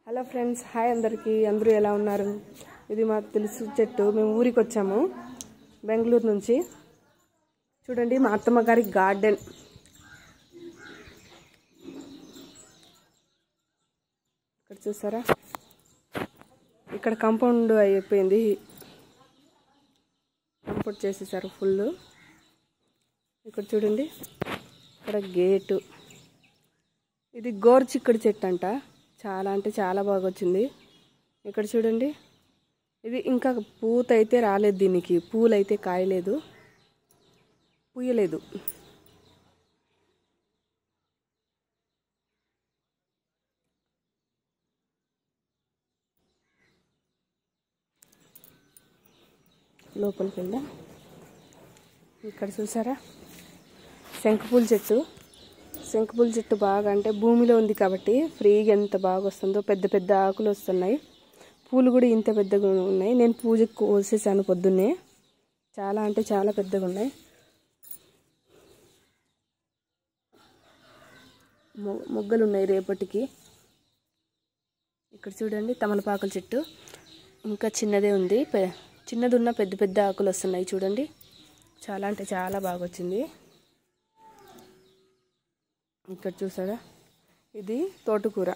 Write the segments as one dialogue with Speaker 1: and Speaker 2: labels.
Speaker 1: Hello friends, hi అందరికీ. అందరూ ఎలా ఉన్నారు? ఇది మా తులసి చెట్టు. మేము ఊరికి వచ్చాము బెంగళూరు నుంచి. చూడండి, మా అత్తమ్మ గారి గార్డెన్. ఇక్కడ చూసారా, ఇక్కడ కాంపౌండ్ అయిపోయింది, కాంపౌండ్ చేసేసారు ఫుల్. ఇక్కడ చూడండి, ఇక్కడ గేటు. ఇది గోరుచిక్కుడు చెట్టు అంట. చాలా అంటే చాలా బాగా వచ్చింది. ఇక్కడ చూడండి, ఇది ఇంకా పూత అయితే రాలేదు, దీనికి పూలు అయితే కాయలేదు, పూయలేదు. లోపలికి వెళ్దాం. ఇక్కడ చూసారా, శంఖపూల చెట్టు. శంఖపూల చెట్టు బాగా అంటే భూమిలో ఉంది కాబట్టి ఫ్రీగా ఎంత బాగా వస్తుందో. పెద్ద పెద్ద ఆకులు వస్తున్నాయి, పూలు కూడా ఇంత పెద్దగా ఉన్నాయి. నేను పూజకు కోసేసాను పొద్దున్నే. చాలా అంటే చాలా పెద్దగా ఉన్నాయి. మొగ్గలు ఉన్నాయి రేపటికి. ఇక్కడ చూడండి, తమలపాకుల చెట్టు ఇంకా చిన్నదే ఉంది. చిన్నది ఉన్న పెద్ద పెద్ద ఆకులు వస్తున్నాయి. చూడండి, చాలా అంటే చాలా బాగా వచ్చింది. ఇక్కడ చూసారా, ఇది తోటకూర.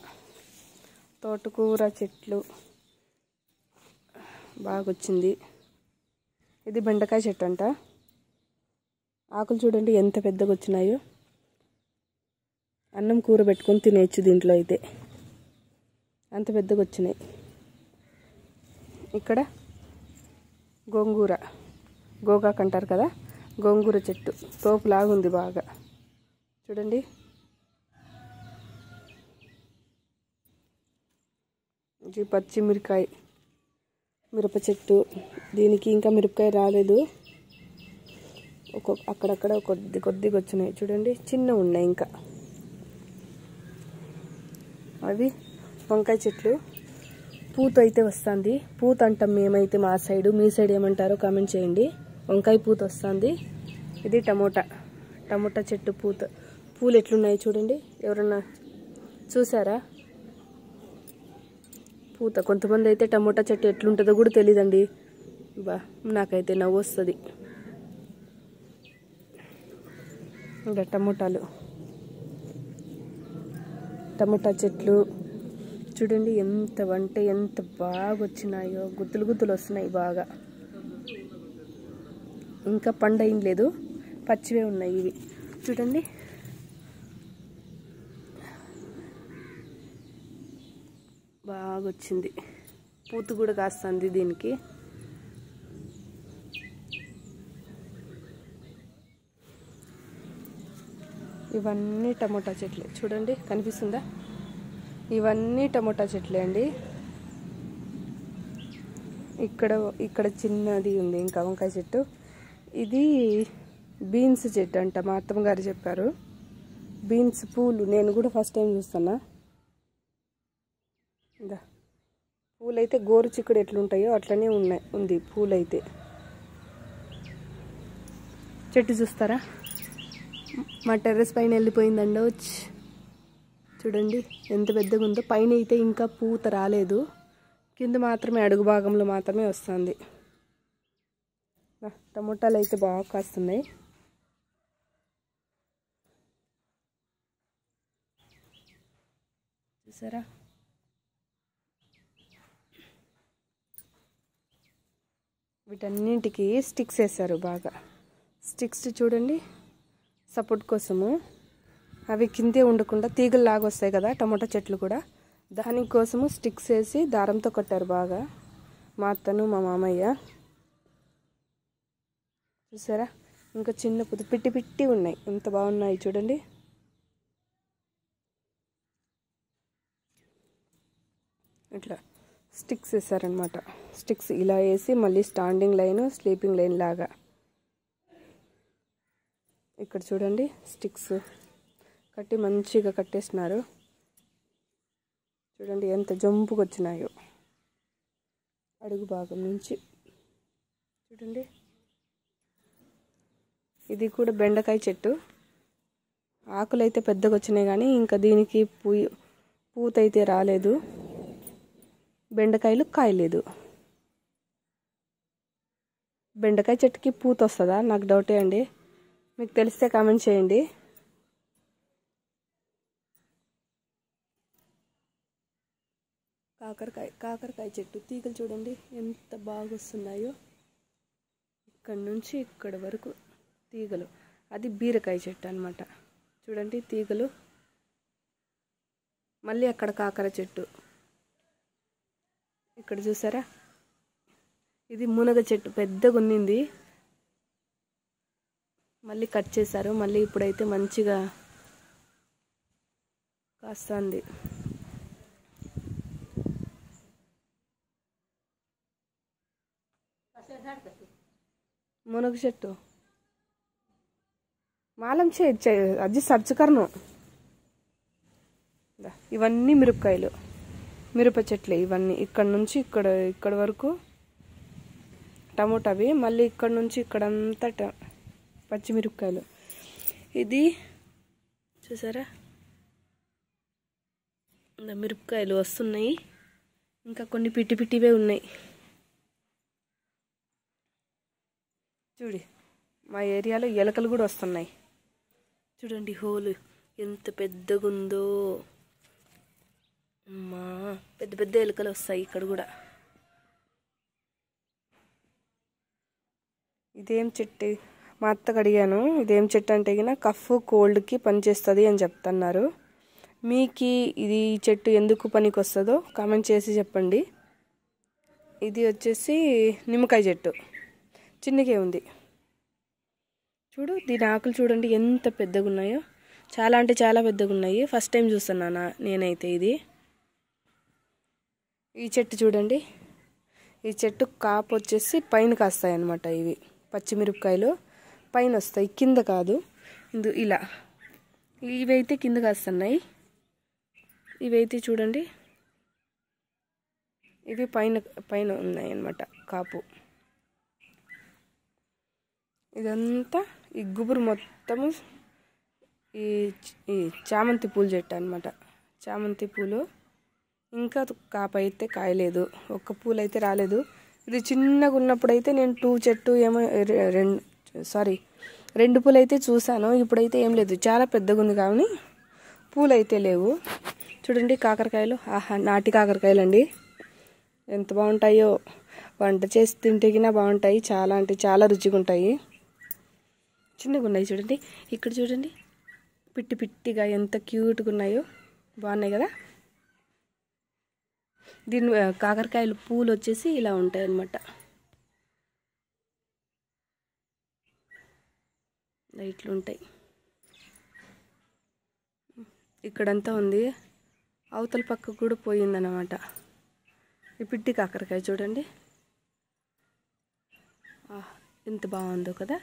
Speaker 1: తోటకూర చెట్లు బాగా వచ్చింది. ఇది బెండకాయ చెట్టు అంట. ఆకులు చూడండి ఎంత పెద్దగా వచ్చినాయో. అన్నం కూర పెట్టుకొని తినేయచ్చు దీంట్లో అయితే, అంత పెద్దగా వచ్చినాయి. ఇక్కడ గోంగూర, గోగాకు అంటారు కదా, గోంగూర చెట్టు తోపులాగుంది బాగా. చూడండి, ఇది పచ్చిమిరకాయ, మిరప చెట్టు. దీనికి ఇంకా మిరపకాయ రాలేదు, అక్కడక్కడ కొద్దిగా వచ్చినాయి. చూడండి, చిన్న ఉన్నాయి ఇంకా. అవి వంకాయ చెట్లు. పూత అయితే వస్తుంది. పూత అంటాం మేమైతే మా సైడు. మీ సైడ్ ఏమంటారో కామెంట్ చేయండి. వంకాయ పూత వస్తుంది. ఇది టమోటా చెట్టు పూలు ఎట్లున్నాయి చూడండి. ఎవరన్నా చూసారా పూత? కొంతమంది అయితే టమోటా చెట్టు ఎట్లుంటుందో కూడా తెలియదండి. నాకైతే నవ్వు వస్తుంది. ఇంకా టమోటా చెట్లు చూడండి ఎంత బాగా వచ్చినాయో. గుత్తులు వస్తున్నాయి బాగా. ఇంకా పండు ఏం లేదు, పచ్చివే ఉన్నాయి ఇవి. చూడండి, బాగా వచ్చింది. పూత కూడా కాస్తుంది దీనికి. ఇవన్నీ టమోటా చెట్లే. చూడండి, కనిపిస్తుందా? ఇవన్నీ టమోటా చెట్లే అండి. ఇక్కడ చిన్నది ఉంది ఇంకా వంకాయ చెట్టు. ఇది బీన్స్ చెట్టు అంట, మా అత్తమ్మ గారు చెప్పారు. బీన్స్ పూలు నేను కూడా ఫస్ట్ టైం చూస్తున్నా. పూలైతే గోరుచిక్కుడు ఎట్లుంటాయో అట్లనే ఉంది పూలైతే. చెట్టు చూస్తారా, మా టెర్రస్ పైన వెళ్ళిపోయిందండి. చూడండి ఎంత పెద్దగా ఉందో. పైన అయితే ఇంకా పూత రాలేదు, కింద మాత్రమే, అడుగు భాగంలో మాత్రమే వస్తుంది. టమోటాలు అయితే బాగా కాస్తున్నాయి. చూసారా, వీటన్నింటికి స్టిక్స్ వేస్తారు బాగా. స్టిక్స్ చూడండి, సపోర్ట్ కోసము. అవి కిందే ఉండకుండా తీగల్లాగా వస్తాయి కదా టమోటా చెట్లు కూడా, దానికోసము స్టిక్స్ వేసి దారంతో కట్టారు బాగా మా అత్తను మా మామయ్య. చూసారా, ఇంకా చిన్న పిట్టి ఉన్నాయి, ఎంత బాగున్నాయి చూడండి. ఇట్లా స్టిక్స్ వేసారనమాట. స్టిక్స్ ఇలా వేసి మళ్ళీ స్టాండింగ్ లైన్, స్లీపింగ్ లైన్ లాగా. ఇక్కడ చూడండి, స్టిక్స్ కట్టి మంచిగా కట్టేస్తున్నారు. చూడండి ఎంత జంపుకు వచ్చినాయో అడుగు భాగం నుంచి. చూడండి, ఇది కూడా బెండకాయ చెట్టు. ఆకులు అయితే పెద్దగా వచ్చినాయి కానీ ఇంకా దీనికి పూత అయితే రాలేదు. బెండకాయలు కాయలేదు. బెండకాయ చెట్టుకి పూత వస్తుందా? నాకు డౌటే అండి. మీకు తెలిస్తే కామెంట్ చేయండి. కాకరకాయ చెట్టు తీగలు చూడండి ఎంత బాగా వస్తున్నాయో. ఇక్కడ నుంచి ఇక్కడ వరకు తీగలు. అది బీరకాయ చెట్టు అన్నమాట. చూడండి తీగలు. మళ్ళీ అక్కడ కాకర చెట్టు. ఇక్కడ చూసారా? ఇది మునగ చెట్టు పెద్దగా ఉన్నింది, మళ్ళీ కట్ చేశారు. మళ్ళీ ఇప్పుడైతే మంచిగా కాస్తుంది. మునగ చెట్టు మాలం అది సర్చ్ కర్ను. ఇవన్నీ మిరపకాయలు, మిరప చెట్లే ఇవన్నీ. ఇక్కడ నుంచి ఇక్కడ వరకు టమోటావి. మళ్ళీ ఇక్కడ నుంచి ఇక్కడంతా పచ్చిమిరపకాయలు. ఇది చూసారా? మిరపకాయలు వస్తున్నాయి. ఇంకా కొన్ని పిట్టి పిట్టివే ఉన్నాయి. చూడి, మా ఏరియాలో ఎలకలు కూడా వస్తున్నాయి. చూడండి హోలు ఎంత పెద్దగా ఉందో. అమ్మా, పెద్ద పెద్ద ఎలుకలు వస్తాయి ఇక్కడ కూడా. ఇదేం చెట్టు? మా అత్తకు అడిగాను ఇదేం చెట్టు అంటే కఫ్ కోల్డ్కి పనిచేస్తుంది అని చెప్తున్నారు. మీకు ఇది చెట్టు ఎందుకు పనికి వస్తుందో కామెంట్ చేసి చెప్పండి. ఇది వచ్చేసి నిమ్మకాయ చెట్టు, చిన్నగా ఉంది. చూడు దీని ఆకులు చూడండి ఎంత పెద్దగా ఉన్నాయో. చాలా అంటే చాలా పెద్దగా ఉన్నాయి. ఫస్ట్ టైం చూస్తున్నాను నేనైతే ఇది. ఈ చెట్టు చూడండి. ఈ చెట్టు కాపు వచ్చేసి పైన కాస్తాయి అన్నమాట. ఇవి పచ్చిమిరపకాయలు పైన వస్తాయి, కింద కాదు. ఇలా ఇవైతే కింద కాస్తున్నాయి. ఇవైతే చూడండి ఇవి పైన ఉన్నాయి అన్నమాట కాపు. ఇదంతా ఈ గుబురు మొత్తము ఈ చామంతి పూల చెట్టు అన్నమాట. చామంతి పూలు ఇంకా కాపు అయితే కాయలేదు, ఒక్క పూలు అయితే రాలేదు. ఇది చిన్నగా ఉన్నప్పుడు అయితే నేను 2 చెట్టు ఏమో 2 పూలు అయితే చూసాను. ఇప్పుడైతే ఏం లేదు, చాలా పెద్దగా ఉంది కానీ పూలు అయితే లేవు. చూడండి కాకరకాయలు. ఆహా, నాటి కాకరకాయలు అండి, ఎంత బాగుంటాయో. వంట చేసి తింటేగినా బాగుంటాయి. చాలా అంటే చాలా రుచిగా ఉంటాయి. చిన్నగా ఉన్నాయి చూడండి. ఇక్కడ చూడండి పిట్టి పిట్టిగా ఎంత క్యూట్గా ఉన్నాయో. బాగున్నాయి కదా. దీని కాకరకాయలు పూలు వచ్చేసి ఇలా ఉంటాయి అన్నమాట. ఇట్లుంటాయి. ఇక్కడంతా ఉంది, అవతల పక్క కూడా పోయిందన్నమాట. ఈ పిట్టి కాకరకాయ చూడండి ఎంత బాగుందో కదా.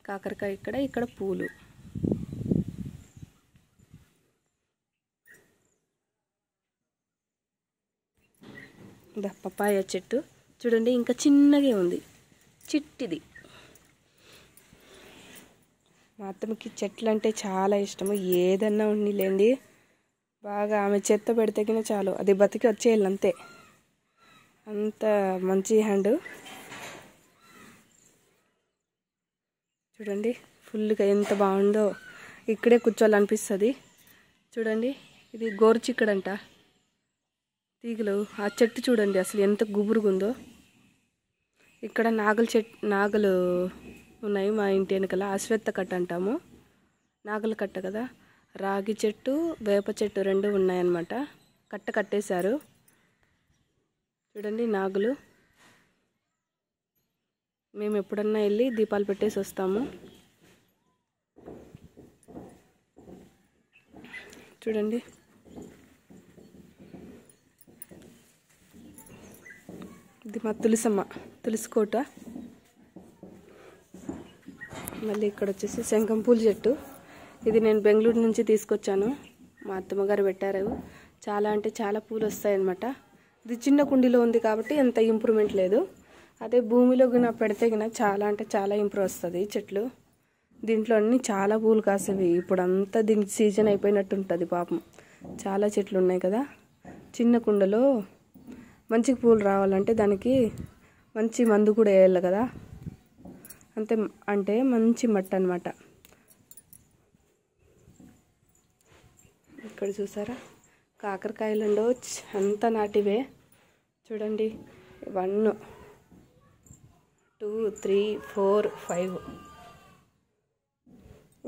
Speaker 1: కాకరకాయ ఇక్కడ పూలు. పపాయ చెట్టు చూడండి ఇంకా చిన్నగా ఉంది, చిట్టిది. మా అత్తమ్మకి చెట్లు అంటే చాలా ఇష్టము. ఏదన్నా ఉండిలేండి బాగా. ఆమె చెత్త పెడితే కినా చాలు అది బతికి వచ్చేయాలి అంతే. అంత మంచి హ్యాండ్. చూడండి ఫుల్గా ఎంత బాగుందో. ఇక్కడే కూర్చోవాలనిపిస్తుంది. చూడండి ఇది గోరుచిక్కడంట తీగలు. ఆ చెట్టు చూడండి అసలు ఎంత గుబురుగా ఉందో. ఇక్కడ నాగలు ఉన్నాయి మా ఇంటి వెనకాల. అశ్వత్థ కట్ట అంటాము, నాగల కట్ట కదా. రాగి చెట్టు, వేప చెట్టు 2 ఉన్నాయన్నమాట. కట్టేశారు. చూడండి నాగులు. మేము ఎప్పుడన్నా వెళ్ళి దీపాలు పెట్టేసి వస్తాము. చూడండి ఇది మా తులసి కోట. మళ్ళీ ఇక్కడ వచ్చేసి శంఖం పూల చెట్టు. ఇది నేను బెంగళూరు నుంచి తీసుకొచ్చాను, మా అత్తమ్మగారు పెట్టారు. చాలా అంటే చాలా పూలు వస్తాయన్నమాట. ఇది చిన్న కుండీలో ఉంది కాబట్టి ఎంత ఇంప్రూవ్మెంట్ లేదు. అదే భూమిలో గిన పెడితే గిన చాలా అంటే చాలా ఇంప్రూవ్ వస్తుంది చెట్లు. దీంట్లో అన్నీ చాలా పూలు కాసేవి. ఇప్పుడు అంతా దీనికి సీజన్ అయిపోయినట్టు ఉంటుంది పాపం. చాలా చెట్లు ఉన్నాయి కదా. చిన్న కుండలో మంచి పూలు రావాలంటే దానికి మంచి మందు కూడా వేయాలి కదా, అంటే మంచి మట్టి అన్నమాట. ఇక్కడ చూసారా కాకరకాయలు అంత నాటివే చూడండి. 1 2 3 4 5.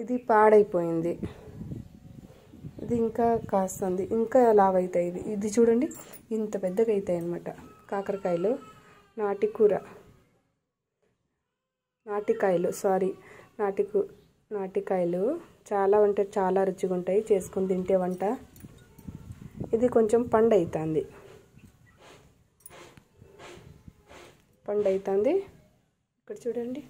Speaker 1: ఇది పాడైపోయింది, ఇది ఇంకా కాస్తుంది, ఇంకా లావైతాయి. ఇది చూడండి ఇంత పెద్దగా అవుతాయి అన్నమాట కాకరకాయలు. నాటికాయలు చాలా అంటే చాలా రుచిగా ఉంటాయి, చేసుకొని తింటే వంట. ఇది కొంచెం పండు అవుతుంది. ఇక్కడ చూడండి,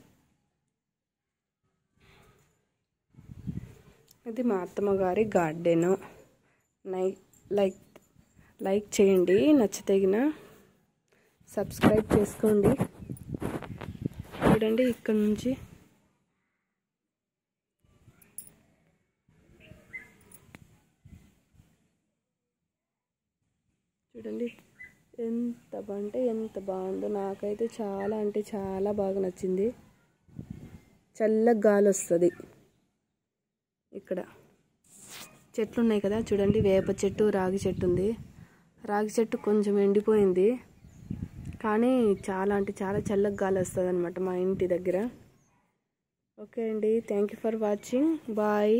Speaker 1: ఇది మా అత్తమ్మ గారి గార్డెను. లైక్ చేయండి, నచ్చితే సబ్స్క్రైబ్ చేసుకోండి. చూడండి ఇక్కడ నుంచి చూడండి ఎంత బాగుందో. నాకైతే చాలా అంటే చాలా బాగా నచ్చింది. చల్లగా గాలి వస్తుంది. ఇక్కడ చెట్లు ఉన్నాయి కదా చూడండి, వేప చెట్టు, రాగి చెట్టు ఉంది. రాగి చెట్టు కొంచెం ఎండిపోయింది, కానీ చాలా అంటే చాలా చల్లగా గాలి వస్తుంది అన్నమాట మా ఇంటి దగ్గర. ఓకే అండి, thank you for watching. Bye.